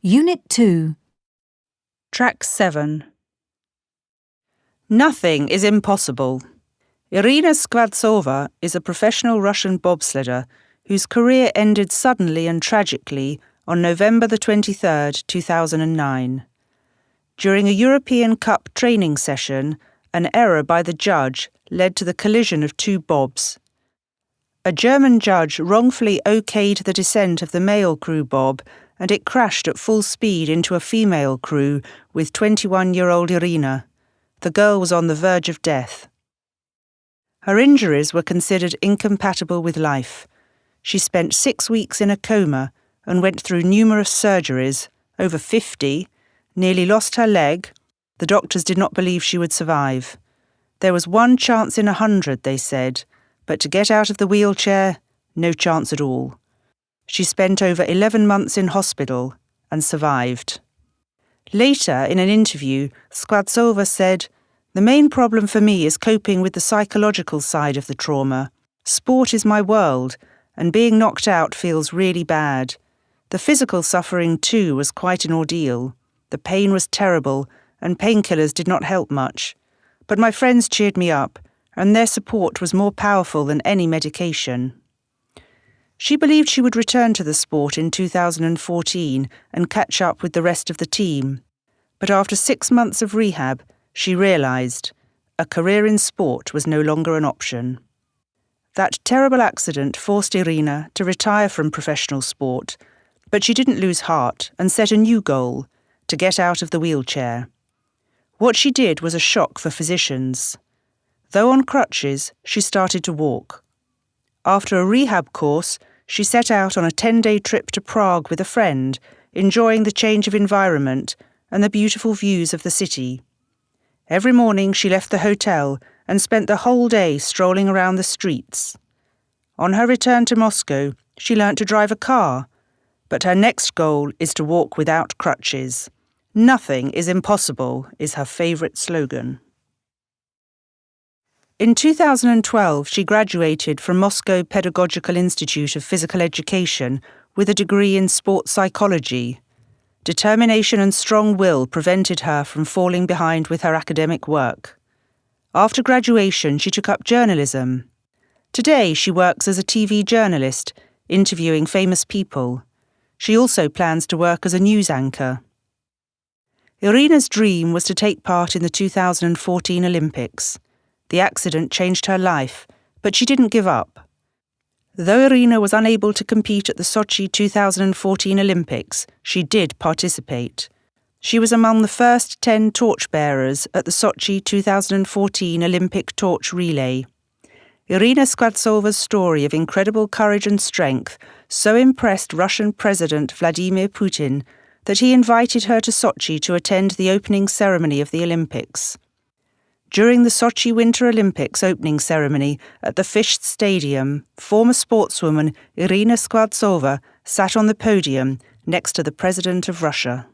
Unit 2. Track 7. Nothing is impossible. Irina Skvartsova is a professional Russian bobsledder whose career ended suddenly and tragically on November the 23rd, 2009. During a European Cup training session, an error by the judge led to the collision of two bobs. A German judge wrongfully okayed the descent of the male crew bob, and it crashed at full speed into a female crew with 21-year-old Irina. The girl was on the verge of death. Her injuries were considered incompatible with life. She spent 6 weeks in a coma and went through numerous surgeries, over 50, nearly lost her leg. The doctors did not believe she would survive. There was 1 chance in 100, they said, but to get out of the wheelchair, no chance at all. She spent over 11 months in hospital and survived. Later, in an interview, Skvartsova said, "The main problem for me is coping with the psychological side of the trauma. Sport is my world, and being knocked out feels really bad. The physical suffering, too, was quite an ordeal. The pain was terrible, and painkillers did not help much. But my friends cheered me up, and their support was more powerful than any medication." She believed she would return to the sport in 2014 and catch up with the rest of the team. But after 6 months of rehab, she realised a career in sport was no longer an option. That terrible accident forced Irina to retire from professional sport, but she didn't lose heart and set a new goal, to get out of the wheelchair. What she did was a shock for physicians. Though on crutches, she started to walk. After a rehab course, she set out on a 10-day trip to Prague with a friend, enjoying the change of environment and the beautiful views of the city. Every morning she left the hotel and spent the whole day strolling around the streets. On her return to Moscow, she learnt to drive a car, but her next goal is to walk without crutches. "Nothing is impossible" is her favourite slogan. In 2012, she graduated from Moscow Pedagogical Institute of Physical Education with a degree in sports psychology. Determination and strong will prevented her from falling behind with her academic work. After graduation, she took up journalism. Today, she works as a TV journalist, interviewing famous people. She also plans to work as a news anchor. Irina's dream was to take part in the 2014 Olympics. The accident changed her life, but she didn't give up. Though Irina was unable to compete at the Sochi 2014 Olympics, she did participate. She was among the first 10 torchbearers at the Sochi 2014 Olympic torch relay. Irina Skvartsova's story of incredible courage and strength so impressed Russian President Vladimir Putin that he invited her to Sochi to attend the opening ceremony of the Olympics. During the Sochi Winter Olympics opening ceremony at the Fisht Stadium, former sportswoman Irina Skvartsova sat on the podium next to the President of Russia.